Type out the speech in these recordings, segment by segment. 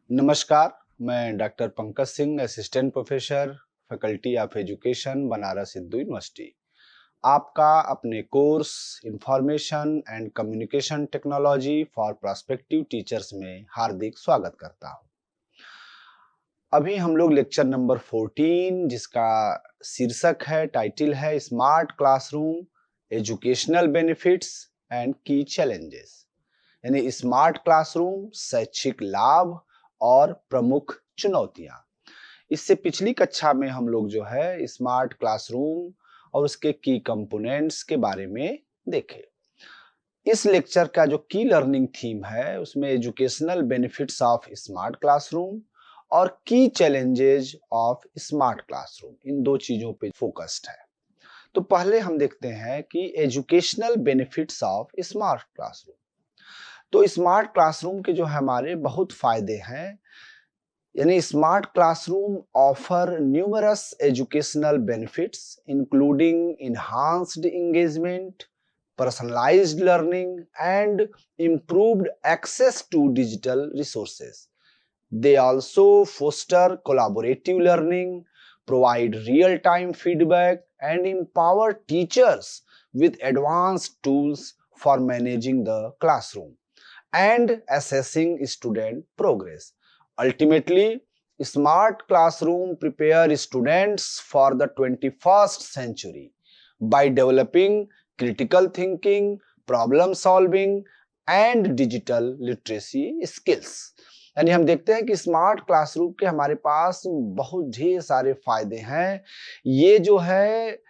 नमस्कार, मैं doctor Pankaj Singh, assistant professor, faculty of education, Banaras Hindu university. आपका अपने course information and communication technology for prospective teachers में हार्दिक स्वागत करता हूं। अभी हम लोग लेक्चर नंबर 14 जिसका शीर्षक है, टाइटल है smart classroom, educational benefits and की चैलेंजेस, यानी स्मार्ट क्लासरूम, शैक्षिक लाभ और प्रमुख चुनौतियां। इससे पिछली कक्षा में हम लोग जो है स्मार्ट क्लासरूम और उसके की कंपोनेंट्स के बारे में देखे। इस लेक्चर का जो की लर्निंग थीम है उसमें educational benefits of smart classroom और की चैलेंजेज ऑफ स्मार्ट क्लासरूम, इन दो चीजों पे फोकस्ड है। तो पहले हम देखते हैं कि educational benefits of smart classroom. तो स्मार्ट क्लासरूम के जो हमारे बहुत फायदे हैं, यानी smart classroom offer numerous educational benefits including enhanced engagement, personalized learning and improved access to digital resources. They also foster collaborative learning, provide real-time feedback and empower teachers with advanced tools for managing the classroom and assessing student progress. Ultimately, smart classroom prepare students for the 21st century by developing critical thinking, problem solving and digital literacy skills। यानी हम देखते हैं कि smart classroom के हमारे पास बहुत ढेर सारे फायदे हैं। ये जो है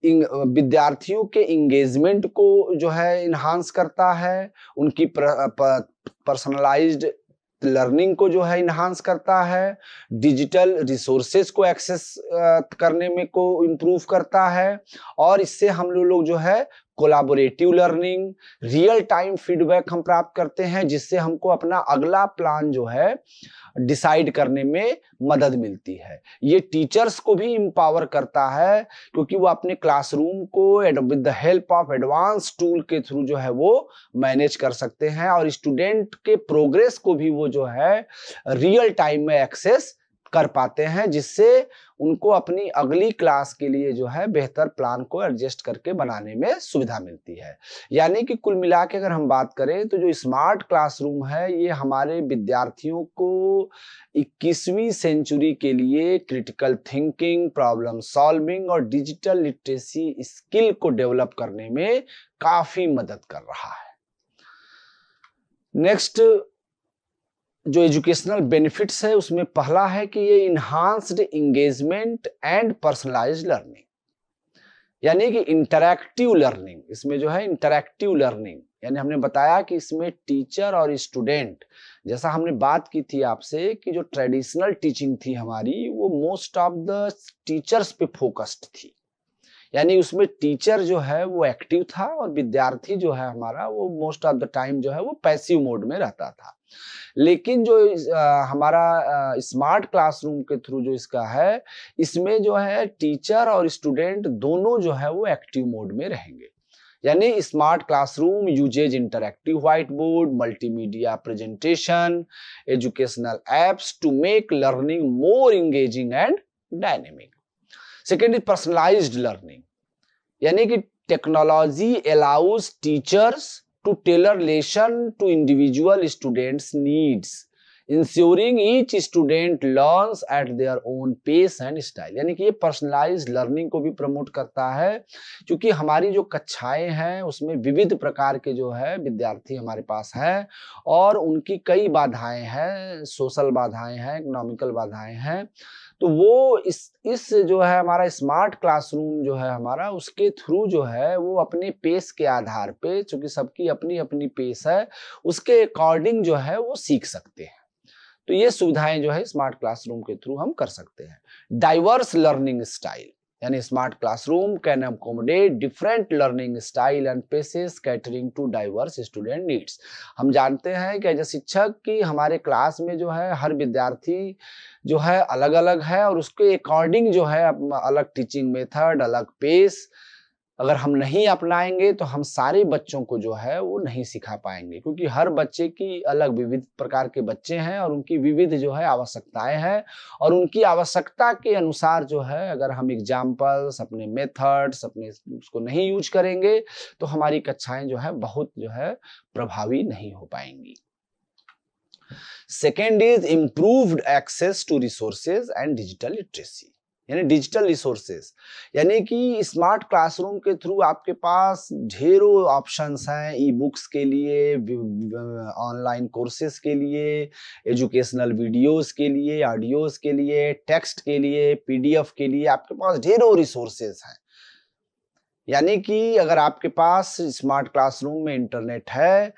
विद्यार्थियों के इंगेजमेंट को जो है इन्हांस करता है, उनकी पर्सनलाइज्ड लर्निंग को जो है इन्हांस करता है, डिजिटल रिसोर्सेज को एक्सेस करने में को इम्प्रूव करता है, और इससे हम लोग जो है collaborative learning, real time feedback हम प्राप्त करते हैं, जिससे हमको अपना अगला प्लान जो है डिसाइड करने में मदद मिलती है। ये टीचर्स को भी एम्पावर करता है क्योंकि वो अपने क्लासरूम को with the help of advance tool के थ्रू जो है वो मैनेज कर सकते हैं, और स्टूडेंट के प्रोग्रेस को भी वो जो है रियल टाइम में एक्सेस कर पाते हैं, जिससे उनको अपनी अगली क्लास के लिए जो है बेहतर प्लान को एडजस्ट करके बनाने में सुविधा मिलती है। यानी कि कुल मिला के अगर हम बात करें तो जो स्मार्ट क्लासरूम है ये हमारे विद्यार्थियों को 21वीं सेंचुरी के लिए क्रिटिकल थिंकिंग, प्रॉब्लम सॉल्विंग और डिजिटल लिटरेसी स्किल को डेवलप करने में काफी मदद कर रहा है। नेक्स्ट जो एजुकेशनल बेनिफिट्स है उसमें पहला है कि ये enhanced engagement and personalised learning, यानी कि इंटरैक्टिव लर्निंग। इसमें जो है इंटरैक्टिव लर्निंग, यानी हमने बताया कि इसमें टीचर और स्टूडेंट, जैसा हमने बात की थी आपसे कि जो ट्रेडिशनल टीचिंग थी हमारी वो मोस्ट ऑफ द टीचर्स पे फोकस्ड थी, यानी उसमें टीचर जो है वो एक्टिव था और विद्यार्थी जो है हमारा वो मोस्ट ऑफ द टाइम जो है वो पैसिव मोड में रहता था। लेकिन जो हमारा स्मार्ट क्लासरूम के थ्रू जो इसका है, इसमें जो है टीचर और स्टूडेंट दोनों जो है वो एक्टिव मोड में रहेंगे। यानी smart classroom uses interactive white board, multimedia presentation, educational apps to make learning more engaging and dynamic. Second is personalised learning, यानी कि technology allows teachers to tailor lesson to individual students' needs, ensuring each student learns at their own pace and style। यानी कि ये personalised learning को भी promote करता है, क्योंकि हमारी जो कक्षाएं हैं उसमें विविध प्रकार के जो है विद्यार्थी हमारे पास हैं और उनकी कई बाधाएं हैं, सोशल बाधाएं हैं, इकोनॉमिकल बाधाएं हैं। तो वो इस जो है हमारा स्मार्ट क्लासरूम जो है हमारा, उसके थ्रू जो है वो अपने पेस के आधार पे, चूंकि सबकी अपनी अपनी पेस है, उसके अकॉर्डिंग जो है वो सीख सकते हैं। तो ये सुविधाएं जो है स्मार्ट क्लासरूम के थ्रू हम कर सकते हैं। डाइवर्स लर्निंग स्टाइल, यानी smart classroom can accommodate different learning style and paces catering to diverse student needs. हम जानते हैं कि एज ए शिक्षक कि हमारे क्लास में जो है हर विद्यार्थी जो है अलग अलग है और उसके अकॉर्डिंग जो है अलग टीचिंग मेथड, अलग पेस, अगर हम नहीं अपनाएंगे तो हम सारे बच्चों को जो है वो नहीं सिखा पाएंगे, क्योंकि हर बच्चे की अलग विविध प्रकार के बच्चे हैं और उनकी विविध जो है आवश्यकताएं हैं, और उनकी आवश्यकता के अनुसार जो है अगर हम एग्जाम्पल्स, अपने मेथड्स, अपने उसको नहीं यूज करेंगे तो हमारी कक्षाएं जो है बहुत जो है प्रभावी नहीं हो पाएंगी। Second is improved access to resources and digital literacy, यानी डिजिटल रिसोर्सेज, यानी कि स्मार्ट क्लासरूम के थ्रू आपके पास ढेरों ऑप्शंस हैं, ई बुक्स के लिए, ऑनलाइन कोर्सेज के लिए, एजुकेशनल वीडियोस के लिए, ऑडियोज के लिए, टेक्स्ट के लिए, पीडीएफ के लिए, आपके पास ढेरों रिसोर्सेज हैं। यानी कि अगर आपके पास स्मार्ट क्लासरूम में इंटरनेट है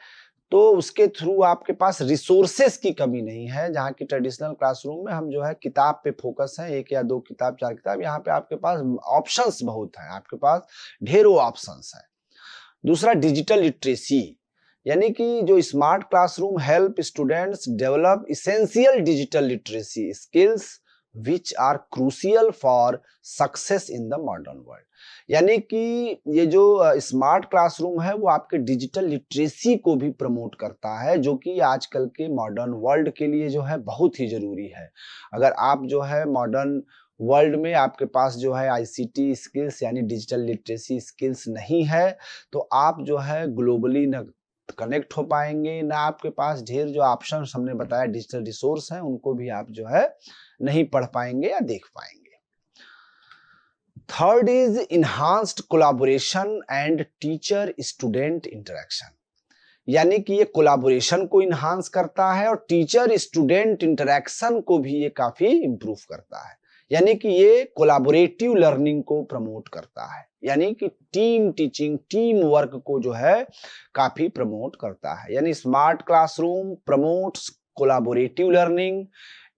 तो उसके थ्रू आपके पास रिसोर्सेस की कमी नहीं है, जहाँ की ट्रेडिशनल क्लासरूम में हम जो है किताब पे फोकस है, 1 या 2 किताब, 4 किताब, यहाँ पे आपके पास ऑप्शंस बहुत हैं, आपके पास ढेरों ऑप्शंस हैं। दूसरा डिजिटल लिटरेसी, यानी कि जो smart classroom help students develop essential digital literacy skills which are crucial for success in the modern world, यानी कि ये जो स्मार्ट क्लासरूम है वो आपके डिजिटल लिटरेसी को भी प्रमोट करता है, जो कि आजकल के मॉडर्न वर्ल्ड के लिए जो है बहुत ही जरूरी है। अगर आप जो है मॉडर्न वर्ल्ड में आपके पास जो है आईसीटी स्किल्स यानी डिजिटल लिटरेसी स्किल्स नहीं है तो आप जो है ग्लोबली न कनेक्ट हो पाएंगे, ना आपके पास ढेर जो ऑप्शन हमने बताया डिजिटल रिसोर्स हैं उनको भी आप जो है नहीं पढ़ पाएंगे या देख पाएंगे। Third is enhanced collaboration and teacher student interaction, यानी कि ये कोलैबोरेशन को इनहांस करता है और टीचर स्टूडेंट इंटरेक्शन को भी ये काफी इंप्रूव करता है, यानी कि ये कोलैबोरेटिव लर्निंग को प्रमोट करता है, यानी कि टीम टीचिंग, टीम वर्क को जो है काफी प्रमोट करता है। यानी smart classroom promotes collaborative learning,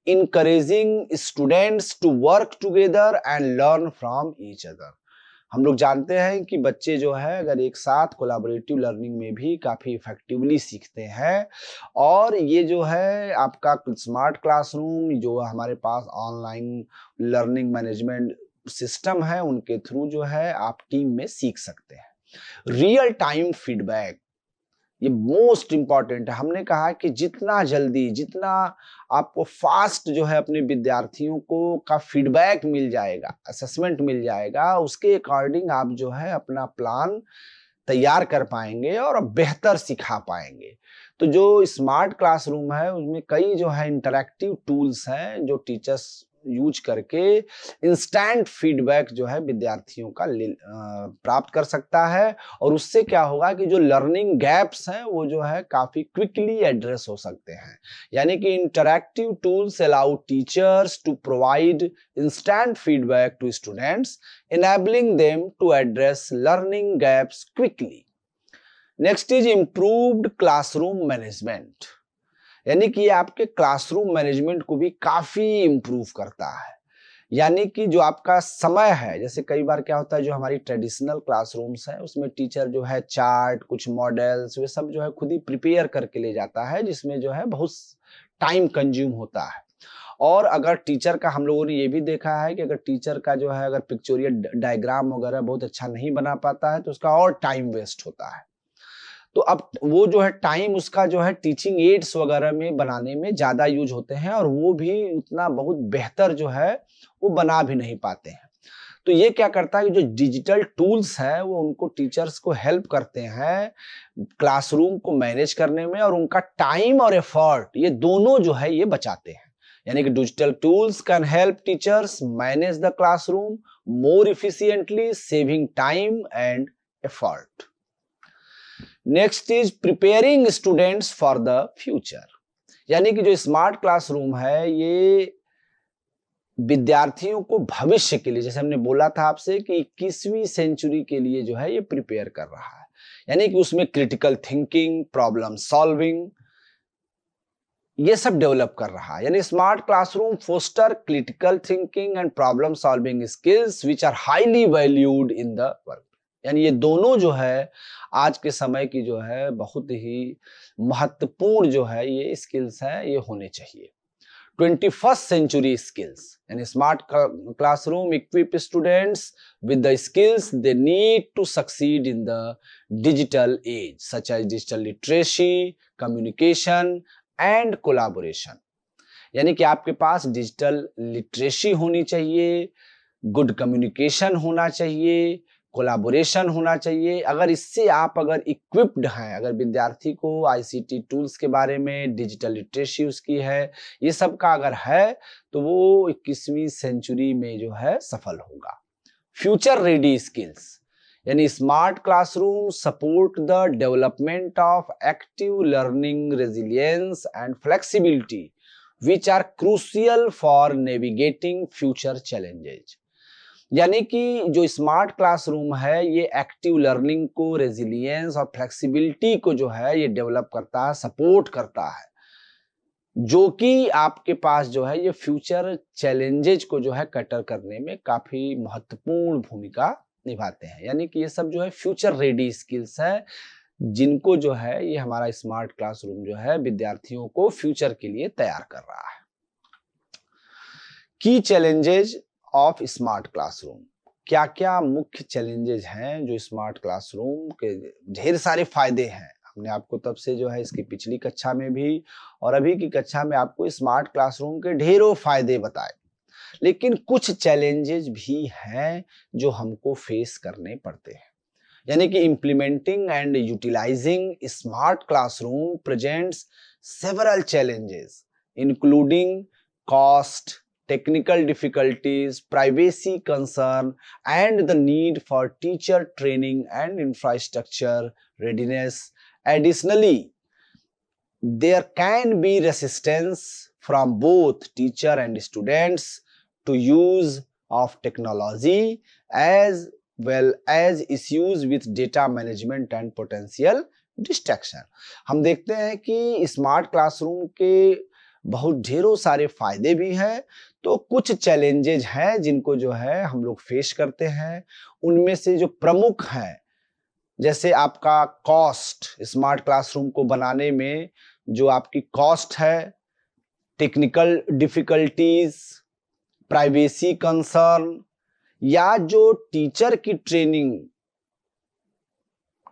encouraging students to work together and learn from each other। हम लोग जानते हैं कि बच्चे जो है अगर एक साथ कोलैबोरेटिव लर्निंग में भी काफी इफेक्टिवली सीखते हैं, और ये जो है आपका स्मार्ट क्लासरूम जो हमारे पास ऑनलाइन लर्निंग मैनेजमेंट सिस्टम है उनके थ्रू जो है आप टीम में सीख सकते हैं। रियल टाइम फीडबैक, ये मोस्ट इंपॉर्टेंट है। हमने कहा कि जितना जल्दी, जितना आपको फास्ट जो है अपने विद्यार्थियों को का फीडबैक मिल जाएगा, असेसमेंट मिल जाएगा, उसके अकॉर्डिंग आप जो है अपना प्लान तैयार कर पाएंगे और बेहतर सिखा पाएंगे। तो जो स्मार्ट क्लासरूम है उसमें कई जो है इंटरैक्टिव टूल्स हैं जो टीचर्स यूज करके इंस्टेंट फीडबैक जो है विद्यार्थियों का प्राप्त कर सकता है, और उससे क्या होगा कि जो लर्निंग गैप्स हैं वो जो है काफी क्विकली एड्रेस हो सकते हैं। यानी कि interactive tools allow teachers to provide instant feedback to students, enabling them to address learning gaps quickly। Next is improved classroom management, यानी कि आपके क्लासरूम मैनेजमेंट को भी काफी इम्प्रूव करता है। यानी कि जो आपका समय है, जैसे कई बार क्या होता है जो हमारी ट्रेडिशनल क्लासरूम्स हैं उसमें टीचर जो है चार्ट, कुछ मॉडल्स, वे सब जो है खुद ही प्रिपेयर करके ले जाता है, जिसमें जो है बहुत टाइम कंज्यूम होता है। और अगर टीचर का, हम लोगों ने ये भी देखा है कि अगर टीचर का जो है अगर पिक्चोरियल डायग्राम वगैरह बहुत अच्छा नहीं बना पाता है तो उसका और टाइम वेस्ट होता है। तो अब वो जो है टाइम उसका जो है टीचिंग एड्स वगैरह में बनाने में ज्यादा यूज होते हैं, और वो भी उतना बहुत बेहतर जो है वो बना भी नहीं पाते हैं। तो ये क्या करता है कि जो डिजिटल टूल्स हैं वो उनको, टीचर्स को हेल्प करते हैं क्लासरूम को मैनेज करने में, और उनका टाइम और एफर्ट ये दोनों जो है ये बचाते हैं। यानी कि digital tools can help teachers manage the classroom more efficiently, saving time and effort. Next is preparing students for the future, यानी कि जो स्मार्ट क्लासरूम है ये विद्यार्थियों को भविष्य के लिए, जैसे हमने बोला था आपसे कि 21वीं सेंचुरी के लिए जो है ये प्रिपेयर कर रहा है। यानी कि उसमें क्रिटिकल थिंकिंग, प्रॉब्लम सॉल्विंग, ये सब डेवलप कर रहा है। यानी smart classroom foster critical thinking and problem solving skills which are highly valued in the work. यानी ये दोनों जो है आज के समय की जो है बहुत ही महत्वपूर्ण जो है ये स्किल्स है, ये होने चाहिए। 21st century skills. And a smart classroom equip students with the skills they need to succeed in the digital age, such as digital literacy, communication and collaboration. यानी कि आपके पास डिजिटल लिटरेसी होनी चाहिए, गुड कम्युनिकेशन होना चाहिए, collaboration होना चाहिए। अगर इससे आप अगर इक्विप्ड हैं, अगर विद्यार्थी को आईसीटी टूल्स के बारे में, डिजिटल लिटरेसी उसकी है, ये सब का अगर है, तो वो 21वीं सेंचुरी में जो है सफल होगा। फ्यूचर रेडी स्किल्स, यानी smart classroom support the development of active learning, resilience and flexibility which are crucial for navigating future challenges। यानी कि जो स्मार्ट क्लासरूम है ये एक्टिव लर्निंग को, रेजिलियंस और फ्लेक्सिबिलिटी को जो है ये डेवलप करता है, सपोर्ट करता है, जो कि आपके पास जो है ये फ्यूचर चैलेंजेज को जो है कैटर करने में काफी महत्वपूर्ण भूमिका निभाते हैं। यानी कि ये सब जो है फ्यूचर रेडी स्किल्स है, जिनको जो है ये हमारा स्मार्ट क्लासरूम जो है विद्यार्थियों को फ्यूचर के लिए तैयार कर रहा है। की चैलेंजेज ऑफ स्मार्ट क्लासरूम, क्या क्या मुख्य चैलेंजेज हैं जो स्मार्ट क्लासरूम के, ढेर सारे फायदे हैं। हमने आपको तब से जो है इसकी पिछली कक्षा में भी और अभी की कक्षा में आपको स्मार्ट क्लासरूम के ढेरों फायदे बताए, लेकिन कुछ चैलेंजेज भी हैं जो हमको फेस करने पड़ते हैं। यानी कि implementing and utilising smart classroom presents several challenges including cost, technical difficulties, privacy concern, and the need for teacher training and infrastructure readiness. Additionally, there can be resistance from both teacher and students to use of technology, as well as issues with data management and potential distraction। हम देखते हैं कि smart classroom के बहुत ढेरों सारे फायदे भी हैं, तो कुछ चैलेंजेज हैं जिनको जो है हम लोग फेस करते हैं। उनमें से जो प्रमुख हैं, जैसे आपका कॉस्ट, स्मार्ट क्लासरूम को बनाने में जो आपकी कॉस्ट है, टेक्निकल डिफिकल्टीज, प्राइवेसी कंसर्न, या जो टीचर की ट्रेनिंग,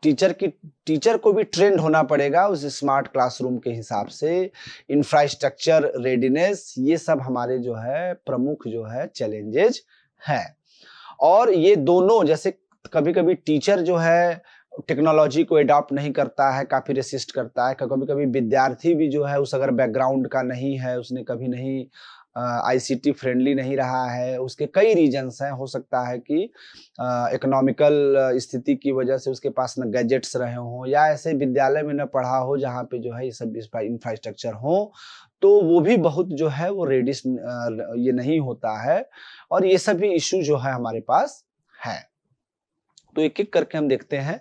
टीचर को भी ट्रेंड होना पड़ेगा उस स्मार्ट क्लासरूम के हिसाब से, इंफ्रास्ट्रक्चर रेडीनेस, ये सब हमारे जो है प्रमुख जो है चैलेंजेज हैं। और ये दोनों, जैसे कभी कभी टीचर जो है टेक्नोलॉजी को एडॉप्ट नहीं करता है, काफी रेसिस्ट करता है, कभी कभी विद्यार्थी भी जो है उस अगर बैकग्राउंड का नहीं है, उसने कभी नहीं आईसीटी फ्रेंडली नहीं रहा है, उसके कई रीजंस हैं। हो सकता है कि इकोनॉमिकल स्थिति की वजह से उसके पास न गैजेट्स रहे हों, या ऐसे विद्यालय में न पढ़ा हो जहाँ पे जो है ये सब इंफ्रास्ट्रक्चर हो, तो वो भी बहुत जो है वो रेडी ये नहीं होता है, और ये सभी इशू जो है हमारे पास है। तो एक एक करके हम देखते हैं।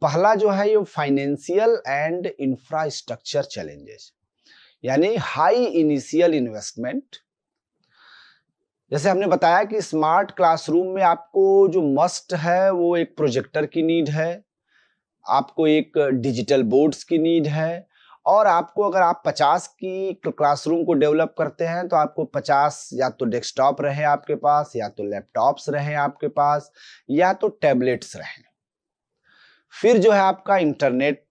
पहला जो है ये फाइनेंशियल एंड इंफ्रास्ट्रक्चर चैलेंजेस, यानी हाई इनिशियल इन्वेस्टमेंट। जैसे हमने बताया कि स्मार्ट क्लासरूम में आपको जो मस्ट है वो एक प्रोजेक्टर की नीड है, आपको एक डिजिटल बोर्ड्स की नीड है, और आपको अगर आप 50 की क्लासरूम को डेवलप करते हैं तो आपको 50 या तो डेस्कटॉप रहे आपके पास, या तो लैपटॉप्स रहे आपके पास, या तो टैबलेट्स रहे। फिर जो है आपका इंटरनेट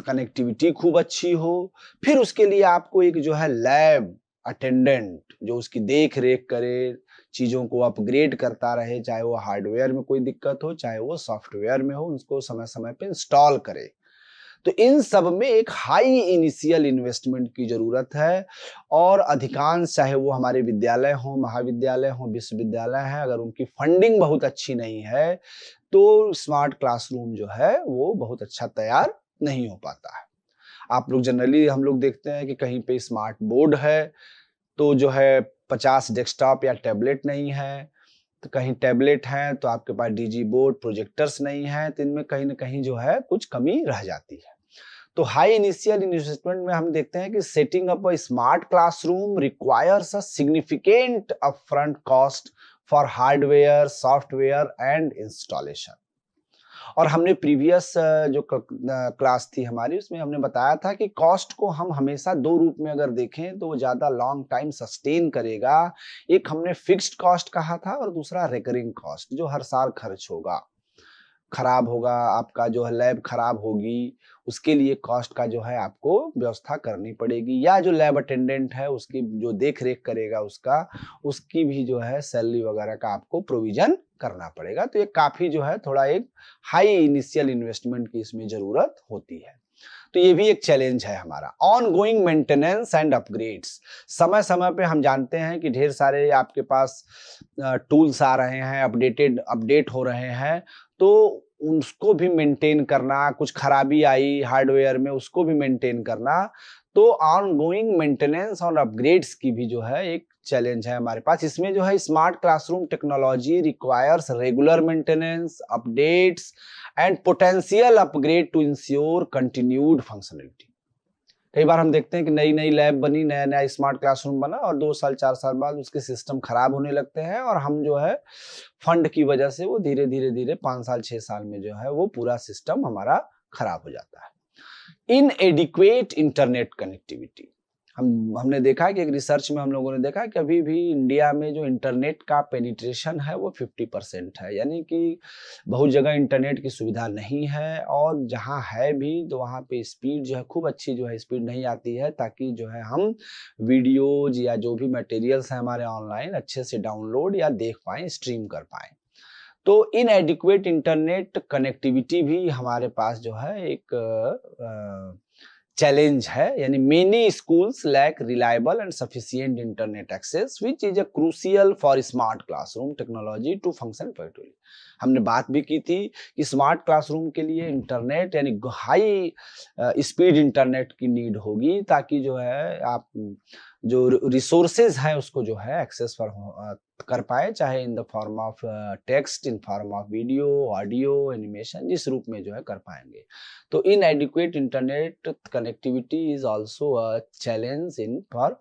कनेक्टिविटी खूब अच्छी हो, फिर उसके लिए आपको एक जो है लैब अटेंडेंट जो उसकी देख रेख करे, चीजों को अपग्रेड करता रहे, चाहे वो हार्डवेयर में कोई दिक्कत हो, चाहे वो सॉफ्टवेयर में हो, उसको समय समय पे इंस्टॉल करे। तो इन सब में एक हाई इनिशियल इन्वेस्टमेंट की जरूरत है, और अधिकांश चाहे वो हमारे विद्यालय हो, महाविद्यालय हो, विश्वविद्यालय है, अगर उनकी फंडिंग बहुत अच्छी नहीं है तो स्मार्ट क्लासरूम जो है वो बहुत अच्छा तैयार नहीं हो पाता है। आप लोग जनरली हम लोग देखते हैं कि कहीं पे स्मार्ट बोर्ड है तो जो है 50 डेस्कटॉप या टैबलेट नहीं है, तो कहीं टैबलेट है तो आपके पास डीजी बोर्ड, प्रोजेक्टर्स नहीं है, तो इनमें कहीं ना कहीं जो है कुछ कमी रह जाती है। तो हाई इनिशियल इन्वेस्टमेंट में हम देखते हैं कि setting up a smart classroom requires a significant upfront cost for hardware, software and installation. और हमने प्रीवियस जो क्लास थी हमारी उसमें हमने बताया था कि कॉस्ट को हम हमेशा दो रूप में अगर देखें तो वो ज़्यादा लॉन्ग टाइम सस्टेन करेगा। एक हमने फिक्स्ड कॉस्ट कहा था और दूसरा रिकरिंग कॉस्ट जो हर साल खर्च होगा, खराब होगा, आपका जो है लैब खराब होगी, उसके लिए कॉस्ट का जो है आपको व्यवस्था करनी पड़ेगी, या जो लैब अटेंडेंट है उसकी जो देख रेख करेगा उसकी भी जो है सैलरी वगैरह का आपको प्रोविजन करना पड़ेगा। तो ये काफी जो है थोड़ा एक हाई इनिशियल इन्वेस्टमेंट की इसमें जरूरत होती है। तो ये भी एक चैलेंज है हमारा। On going maintenance and upgrades, समय समय पे हम जानते हैं कि ढेर सारे आपके पास टूल्स आ रहे हैं, अपडेट हो रहे हैं, तो उसको भी मेंटेन करना, कुछ खराबी आई हार्डवेयर में उसको भी मेंटेन करना, तो ऑन गोइंग मेंटेनेंस और अपग्रेड्स की भी जो है एक चैलेंज है हमारे पास। इसमें जो है smart classroom technology requires regular maintenance, updates and potential upgrade to ensure continued functionality. कई बार हम देखते हैं कि नई नई लैब बनी, नया नया स्मार्ट क्लासरूम बना और 2 साल 4 साल बाद उसके सिस्टम खराब होने लगते हैं और हम जो है फंड की वजह से वो धीरे धीरे धीरे 5 साल 6 साल में जो है वो पूरा सिस्टम हमारा खराब हो जाता है। इनएडिक्वेट इंटरनेट कनेक्टिविटी, हमने देखा है कि एक रिसर्च में हम लोगों ने देखा कि अभी भी इंडिया में जो इंटरनेट का पेनिट्रेशन है वो 50% है, यानी कि बहुत जगह इंटरनेट की सुविधा नहीं है और जहां है भी तो वहां पे स्पीड जो है खूब अच्छी जो है स्पीड नहीं आती है, ताकि जो है हम वीडियोज या जो भी मटेरियल्स हैं हमारे ऑनलाइन अच्छे से डाउनलोड या देख पाएं, स्ट्रीम कर पाएं। तो इनएडिक्वेट इंटरनेट कनेक्टिविटी भी हमारे पास जो है एक चैलेंज है, यानी many schools lack reliable and sufficient internet access which is a crucial for smart classroom technology to function effectively. हमने बात भी की थी कि स्मार्ट क्लासरूम के लिए इंटरनेट यानी हाई स्पीड इंटरनेट की नीड होगी, ताकि जो है आप जो रिसोर्सेज हैं उसको जो है एक्सेस कर पाए, चाहे in the form of text, in form of video, audio, animation, जिस रूप में जो है कर पाएंगे। तो inadequate internet connectivity is also a challenge in for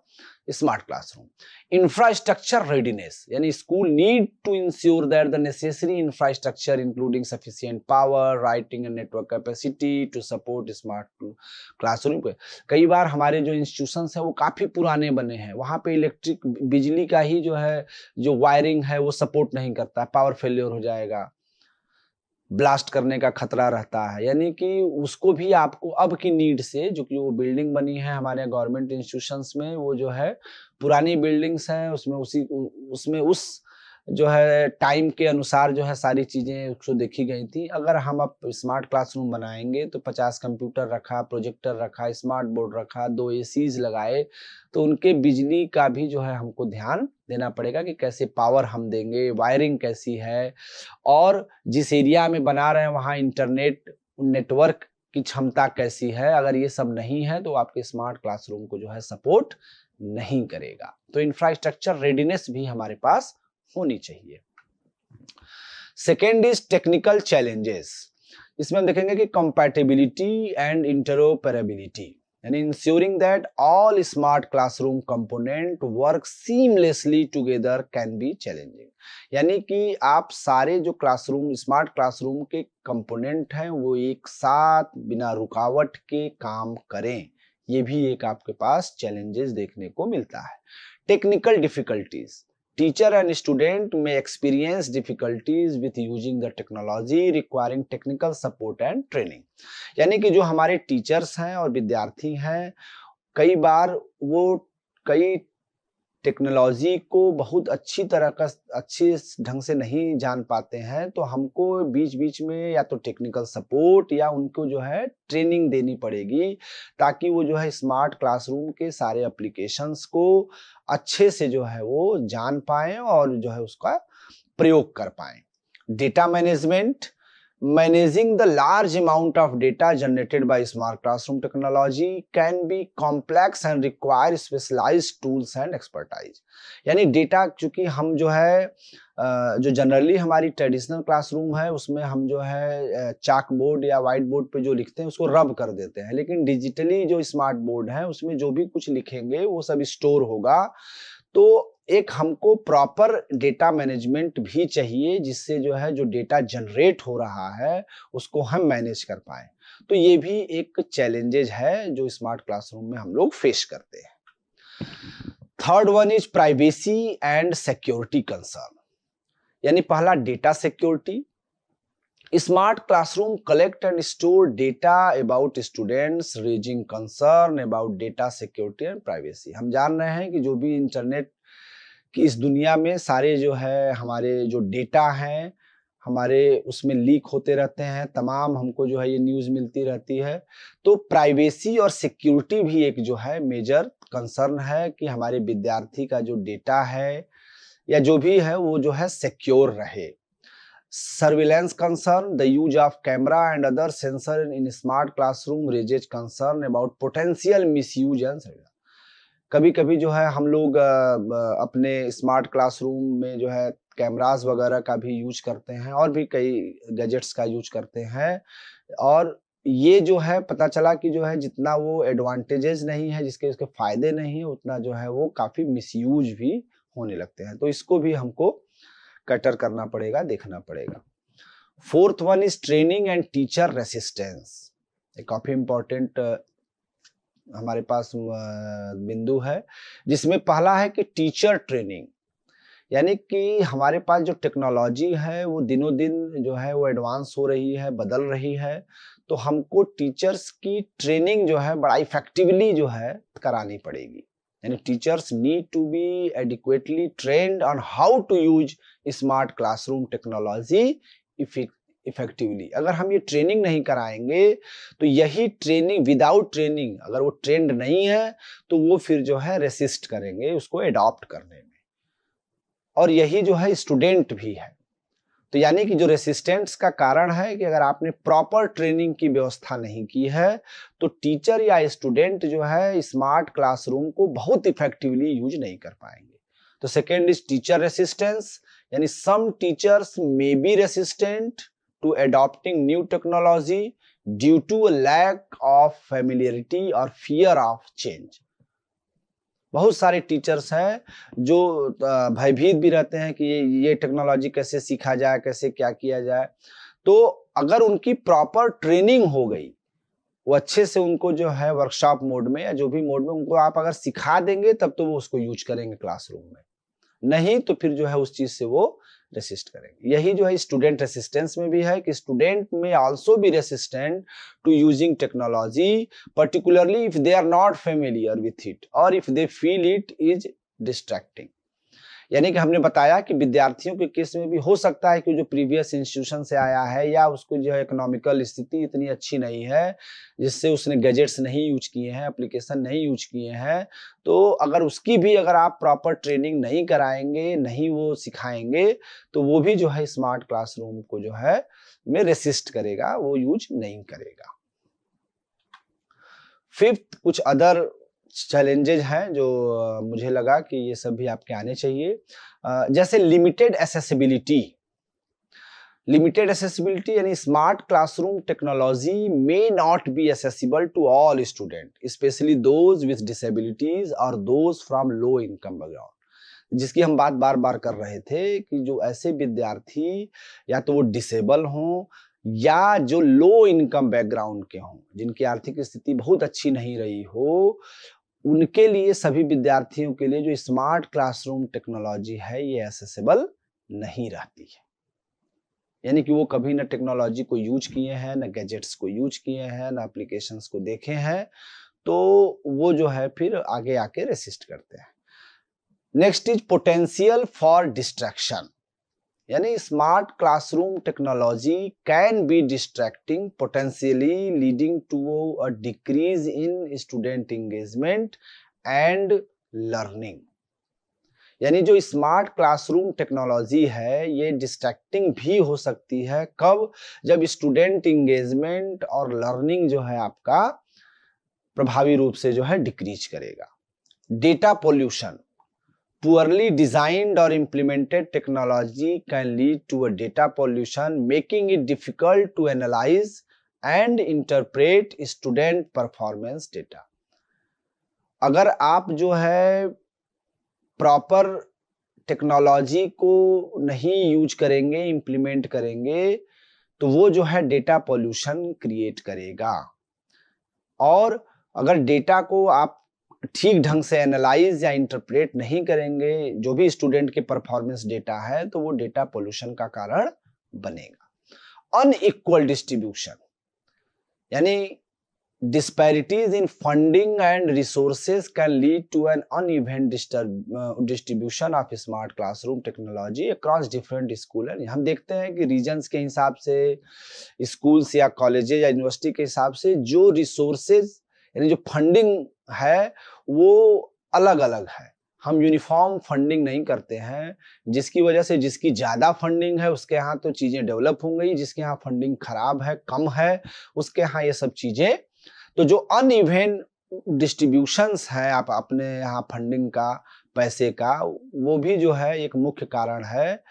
smart classroom. Infrastructure readiness, यानी school need to ensure that the necessary infrastructure including sufficient power, wiring and network capacity to support smart classroom. कई बार हमारे जो institutions हैं वो काफी पुराने बने हैं, वहां पे इलेक्ट्रिक बिजली का ही जो है जो वायरिंग है वो सपोर्ट नहीं करता, पावर फेलियर हो जाएगा, ब्लास्ट करने का खतरा रहता है, यानी कि उसको भी आपको अब की नीड से, जो कि वो बिल्डिंग बनी है हमारे गवर्नमेंट इंस्टीट्यूशंस में, वो जो है पुरानी बिल्डिंग्स हैं, उसमें उस जो है टाइम के अनुसार जो है सारी चीजें उसको देखी गई थी। अगर हम अब स्मार्ट क्लासरूम बनाएंगे तो 50 कंप्यूटर रखा, प्रोजेक्टर रखा, स्मार्ट बोर्ड रखा, 2 एसीज लगाए, तो उनके बिजली का भी जो है हमको ध्यान देना पड़ेगा कि कैसे पावर हम देंगे, वायरिंग कैसी है, और जिस एरिया में बना रहे हैं वहाँ इंटरनेट नेटवर्क की क्षमता कैसी है। अगर ये सब नहीं है तो आपके स्मार्ट क्लासरूम को जो है सपोर्ट नहीं करेगा। तो इंफ्रास्ट्रक्चर रेडीनेस भी हमारे पास होनी चाहिए। सेकेंड इज टेक्निकल चैलेंजेस, इसमें हम देखेंगे कि कंपैटिबिलिटी एंड इंटरऑपरेबिलिटी, यानी ensuring that all smart classroom component work seamlessly together can be challenging, यानी कि आप सारे जो क्लासरूम स्मार्ट क्लासरूम के कंपोनेंट हैं वो एक साथ बिना रुकावट के काम करें, ये भी एक आपके पास चैलेंजेस देखने को मिलता है। Technical difficulties, teacher and student may experience difficulties with using the technology requiring technical support and training, यानी कि जो हमारे टीचर्स हैं और विद्यार्थी हैं कई बार वो कई टेक्नोलॉजी को बहुत अच्छे ढंग से नहीं जान पाते हैं, तो हमको बीच बीच में या तो टेक्निकल सपोर्ट या उनको जो है ट्रेनिंग देनी पड़ेगी, ताकि वो जो है स्मार्ट क्लासरूम के सारे एप्लीकेशंस को अच्छे से जो है वो जान पाएं और जो है उसका प्रयोग कर पाएं। Data management, managing the large amount of data generated by smart classroom technology can be complex and require specialized tools and expertise, यानी डेटा चूंकि हम जो है जो जनरली हमारी ट्रेडिशनल क्लासरूम है उसमें हम जो है चाक बोर्ड या व्हाइट बोर्ड पे जो लिखते हैं उसको रब कर देते हैं, लेकिन डिजिटली जो स्मार्ट बोर्ड है उसमें जो भी कुछ लिखेंगे वो सब स्टोर होगा। तो एक हमको प्रॉपर डेटा मैनेजमेंट भी चाहिए, जिससे जो है जो डेटा जनरेट हो रहा है उसको हम मैनेज कर पाएं। तो ये भी एक चैलेंजेज है जो स्मार्ट क्लासरूम में हम लोग फेस करते हैं। Third one is privacy and security concern, यानी पहला data security. Smart classroom collect and store data about students, raising concern about data security and privacy. हम जान रहे हैं कि जो भी इंटरनेट की इस दुनिया में सारे जो है हमारे जो डेटा हैं हमारे उसमें लीक होते रहते हैं, तमाम हमको जो है ये न्यूज़ मिलती रहती है। तो प्राइवेसी और सिक्योरिटी भी एक जो है मेजर कंसर्न है कि हमारे विद्यार्थी का जो डेटा है या जो भी है वो जो है सिक्योर रहे। Surveillance concern, the use of camera and other sensor in smart classroom raises concern about potential misuse and surveillance. कभी कभी जो है हम लोग अपने स्मार्ट क्लासरूम में जो है कैमरास वगैरह का भी यूज करते हैं और भी कई गैजेट्स का यूज करते हैं, और ये जो है पता चला कि जो है जितना वो एडवांटेजेस नहीं है, जिसके उसके फायदे नहीं है, उतना जो है वो काफी मिसयूज भी होने लगते हैं। तो इसको भी हमको कटर करना पड़ेगा, देखना पड़ेगा। Fourth one is training and teacher resistance. एक काफी इंपॉर्टेंट हमारे पास बिंदु है, जिसमें पहला है कि टीचर ट्रेनिंग, यानी कि हमारे पास जो टेक्नोलॉजी है वो दिनों दिन जो है वो एडवांस हो रही है, बदल रही है। तो हमको टीचर्स की ट्रेनिंग जो है बड़ा इफेक्टिवली जो है करानी पड़ेगी, यानी teachers need to be adequately trained on how to use smart classroom technology effectively. अगर हम ये ट्रेनिंग नहीं कराएंगे तो यही ट्रेनिंग, विदाउट ट्रेनिंग अगर वो ट्रेंड नहीं है तो वो फिर जो है रेसिस्ट करेंगे उसको अडॉप्ट करने में, और यही जो है स्टूडेंट भी है। तो यानी कि जो रेसिस्टेंस का कारण है कि अगर आपने प्रॉपर ट्रेनिंग की व्यवस्था नहीं की है तो टीचर या स्टूडेंट जो है स्मार्ट क्लासरूम को बहुत इफेक्टिवली यूज नहीं कर पाएंगे। तो सेकेंड इज टीचर रेसिस्टेंस, यानी some teachers may be resistant to adopting new technology due to a lack of familiarity और फियर ऑफ चेंज। बहुत सारे टीचर्स हैं जो भयभीत भी रहते हैं कि ये टेक्नोलॉजी कैसे सीखा जाए, कैसे क्या किया जाए। तो अगर उनकी प्रॉपर ट्रेनिंग हो गई, वो अच्छे से उनको जो है वर्कशॉप मोड में या जो भी मोड में उनको आप अगर सिखा देंगे तब तो वो उसको यूज करेंगे क्लासरूम में, नहीं तो फिर जो है उस चीज से वो रेसिस्ट करेंगे। यही जो है स्टूडेंट रेसिस्टेंस में भी है कि student may also be resistant to using technology, particularly if they are not familiar with it or if they feel it is distracting। यानी कि हमने बताया कि विद्यार्थियों के केस में भी हो सकता है कि जो प्रीवियस इंस्टीट्यूशन से आया है या उसको जो है इकोनॉमिकल स्थिति इतनी अच्छी नहीं है जिससे उसने गैजेट्स नहीं यूज किए हैं, एप्लीकेशन नहीं यूज किए हैं, तो अगर उसकी भी अगर आप प्रॉपर ट्रेनिंग नहीं कराएंगे, नहीं वो सिखाएंगे, तो वो भी जो है स्मार्ट क्लासरूम को जो है में रेसिस्ट करेगा, वो यूज नहीं करेगा। फिफ्थ कुछ अदर चैलेंजेज हैं जो मुझे लगा कि ये सब भी आपके आने चाहिए, जैसे लिमिटेड एसेसिबिलिटी। लिमिटेड एसेसिबिलिटी यानी smart classroom technology may not be accessible to all student, specially those with disabilities और those from low income background, जिसकी हम बात बार बार कर रहे थे कि जो ऐसे विद्यार्थी या तो वो डिसेबल हों या जो लो इनकम बैकग्राउंड के हों, जिनकी आर्थिक स्थिति बहुत अच्छी नहीं रही हो, उनके लिए, सभी विद्यार्थियों के लिए जो स्मार्ट क्लासरूम टेक्नोलॉजी है ये एक्सेसिबल नहीं रहती है। यानी कि वो कभी ना टेक्नोलॉजी को यूज किए हैं, ना गैजेट्स को यूज किए हैं, ना एप्लीकेशंस को देखे हैं, तो वो जो है फिर आगे आके रेसिस्ट करते हैं। Next is potential for distraction, यानी smart classroom technology can be distracting, potentially leading to a decrease in student engagement and learning. यानी जो स्मार्ट क्लासरूम टेक्नोलॉजी है ये डिस्ट्रैक्टिंग भी हो सकती है, कब? जब स्टूडेंट एंगेजमेंट और लर्निंग जो है आपका प्रभावी रूप से जो है डिक्रीज करेगा। Data pollution, poorly designed or implemented technology can lead to a data pollution, making it difficult to analyze and interpret student performance data। अगर आप जो है प्रॉपर टेक्नोलॉजी को नहीं यूज करेंगे, इम्प्लीमेंट करेंगे, तो वो जो है डेटा पॉल्यूशन क्रिएट करेगा। और अगर डेटा को आप ठीक ढंग से एनालाइज या इंटरप्रेट नहीं करेंगे, जो भी स्टूडेंट के परफॉर्मेंस डेटा है, तो वो डेटा पॉल्यूशन का कारण बनेगा। अनइक्वल डिस्ट्रीब्यूशन, यानी disparities in funding and resources can lead to an uneven distribution of smart classroom technology across different school। हम देखते हैं कि रीजन्स के हिसाब से, स्कूल्स या कॉलेजेस या यूनिवर्सिटी के हिसाब से जो रिसोर्सेज यानी जो फंडिंग है वो अलग अलग है। हम यूनिफॉर्म फंडिंग नहीं करते हैं, जिसकी वजह से जिसकी ज़्यादा फंडिंग है उसके यहाँ तो चीज़ें डेवलप हो गई, जिसके यहाँ फंडिंग खराब है, कम है, उसके यहाँ ये सब चीज़ें। तो जो अनइवन डिस्ट्रीब्यूशंस है आप अपने यहाँ फंडिंग का, पैसे का, वो भी जो है एक मुख्य कारण है।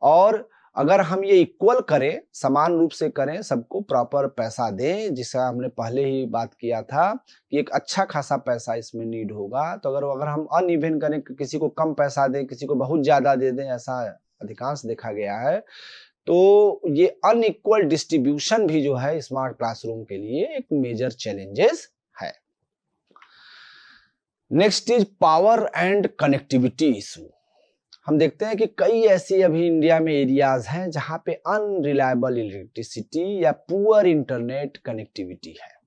और अगर हम ये इक्वल करें, समान रूप से करें, सबको प्रॉपर पैसा दें, जिसका हमने पहले ही बात किया था कि एक अच्छा खासा पैसा इसमें नीड होगा। तो अगर हम अनइवन करें, किसी को कम पैसा दें, किसी को बहुत ज़्यादा दे दें, ऐसा अधिकांश देखा गया है, तो ये अनइक्वल डिस्ट्रीब्यूशन भी जो है स्मार्ट क्लासरूम के लिए एक मेजर चैलेंजेस है। Next is power and connectivity issue. हम देखते हैं कि कई ऐसी अभी इंडिया में एरियाज हैं जहां पे अनरिलायबल इलेक्ट्रिसिटी या पुअर इंटरनेट कनेक्टिविटी है।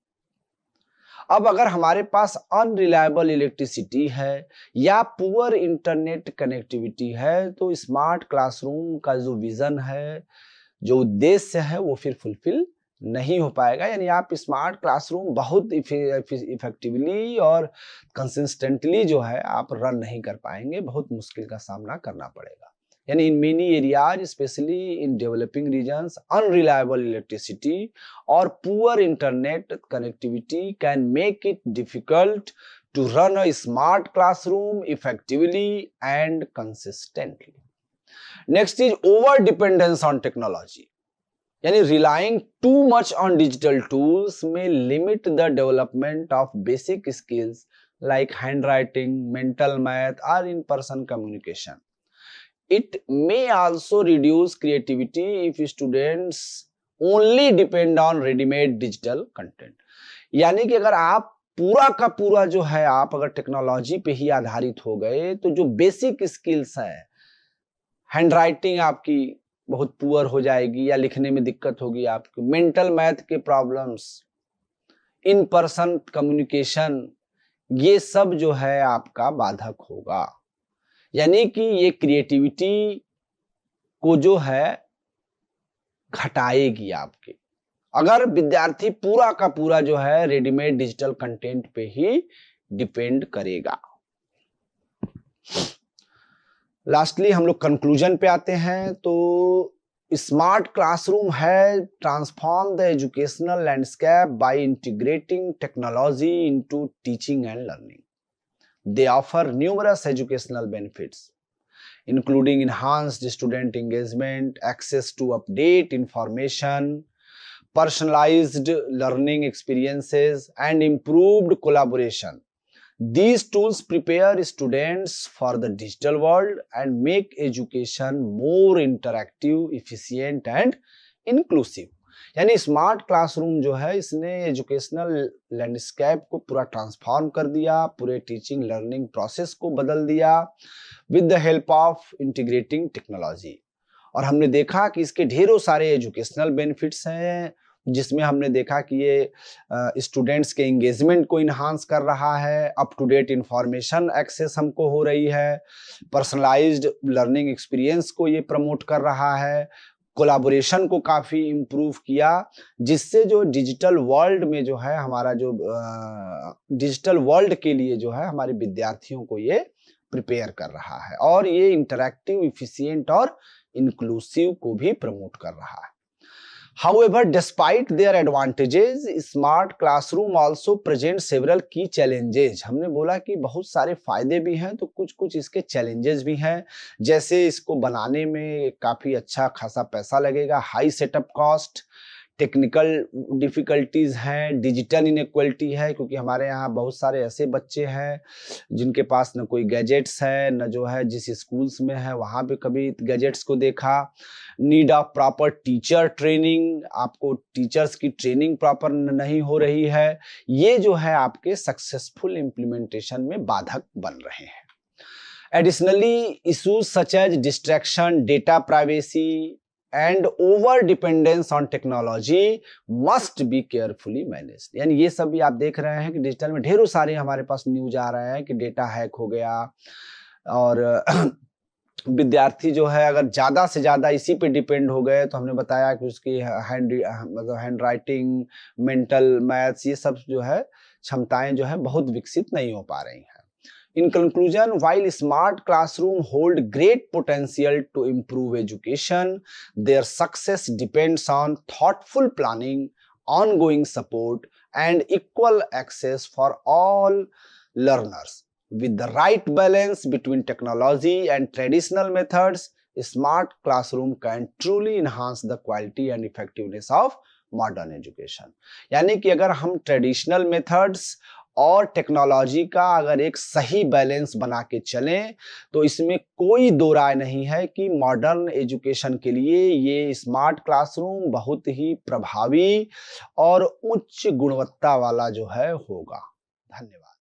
अब अगर हमारे पास अनरिलायबल इलेक्ट्रिसिटी है या पुअर इंटरनेट कनेक्टिविटी है, तो स्मार्ट क्लासरूम का जो विजन है, जो उद्देश्य है, वो फिर फुलफिल नहीं हो पाएगा। यानी आप स्मार्ट क्लासरूम बहुत इफेक्टिवली और कंसिस्टेंटली जो है आप रन नहीं कर पाएंगे, बहुत मुश्किल का सामना करना पड़ेगा। यानी in many areas, specially in developing regions, unreliable electricity और poor internet connectivity can make it difficult to run a smart classroom effectively and consistently. Next is over dependence on technology, यानी relying too much on digital tools may limit the development of basic skills like handwriting, mental math और in person communication. It may also reduce creativity if students only depend on ready-made digital content। यानी कि अगर आप पूरा का पूरा जो है आप अगर टेक्नोलॉजी पे ही आधारित हो गए, तो जो बेसिक स्किल्स हैं, हैंड राइटिंग आपकी बहुत पुअर हो जाएगी या लिखने में दिक्कत होगी आपको, मेंटल मैथ के प्रॉब्लम्स, इन पर्सन कम्युनिकेशन, ये सब जो है आपका बाधक होगा। यानी कि ये क्रिएटिविटी को जो है घटाएगी आपके, अगर विद्यार्थी पूरा का पूरा जो है रेडीमेड डिजिटल कंटेंट पे ही डिपेंड करेगा। लास्टली हम लोग कंक्लूजन पे आते हैं। तो स्मार्ट क्लासरूम है transform the educational landscape by integrating technology into teaching and learning. They offer numerous educational benefits, including enhanced student engagement, access to update information, personalized learning experiences, and improved collaboration. These tools prepare students for the digital world and make education more interactive, efficient, and inclusive। यानी smart classroom जो है इसने educational landscape को पूरा transform कर दिया, पूरे teaching learning process को बदल दिया with the help of integrating technology. और हमने देखा कि इसके ढेरों सारे एजुकेशनल बेनिफिट्स हैं, जिसमें हमने देखा कि ये स्टूडेंट्स के एंगेजमेंट को इन्हांस कर रहा है, up to date information access हमको हो रही है, पर्सनलाइज्ड लर्निंग एक्सपीरियंस को ये प्रमोट कर रहा है, कोलैबोरेशन को काफ़ी इम्प्रूव किया, जिससे जो डिजिटल वर्ल्ड में जो है हमारा जो डिजिटल वर्ल्ड के लिए जो है हमारे विद्यार्थियों को ये प्रिपेयर कर रहा है, और ये इंटरैक्टिव, इफिशिएंट और इंक्लूसिव को भी प्रमोट कर रहा है। However, despite their advantages, smart classroom also presents several key challenges। हमने बोला कि बहुत सारे फायदे भी हैं, तो कुछ इसके चैलेंजेस भी हैं। जैसे इसको बनाने में काफ़ी अच्छा खासा पैसा लगेगा, high setup cost, technical difficulties हैं, डिजिटल इनइक्वालिटी है, क्योंकि हमारे यहाँ बहुत सारे ऐसे बच्चे हैं जिनके पास न कोई गैजेट्स है, न जो है जिस स्कूल्स में है वहाँ पे कभी गैजेट्स को देखा। Need of proper teacher training, आपको टीचर्स की ट्रेनिंग प्रॉपर नहीं हो रही है। ये जो है आपके सक्सेसफुल इम्प्लीमेंटेशन में बाधक बन रहे हैं। Additionally, issues such as distraction, data privacy, and over dependence on technology must be carefully managed। यानी ये सब भी आप देख रहे हैं कि डिजिटल में ढेरों सारे हमारे पास न्यूज आ रहे हैं कि डेटा हैक हो गया, और विद्यार्थी जो है अगर ज़्यादा से ज़्यादा इसी पे डिपेंड हो गए, तो हमने बताया कि उसकी हैंड राइटिंग, मेंटल मैथ्स, ये सब जो है क्षमताएं जो है बहुत विकसित नहीं हो पा रही हैं। In conclusion, while smart classroom hold great potential to improve education, their success depends on thoughtful planning, ongoing support, and equal access for all learners. With the right balance between technology and traditional methods, smart classroom can truly enhance the quality and effectiveness of modern education। यानी कि अगर हम traditional methods और technology का अगर एक सही balance बना के चलें, तो इसमें कोई दो राय नहीं है कि मॉडर्न एजुकेशन के लिए ये स्मार्ट क्लासरूम बहुत ही प्रभावी और उच्च गुणवत्ता वाला जो है होगा। धन्यवाद।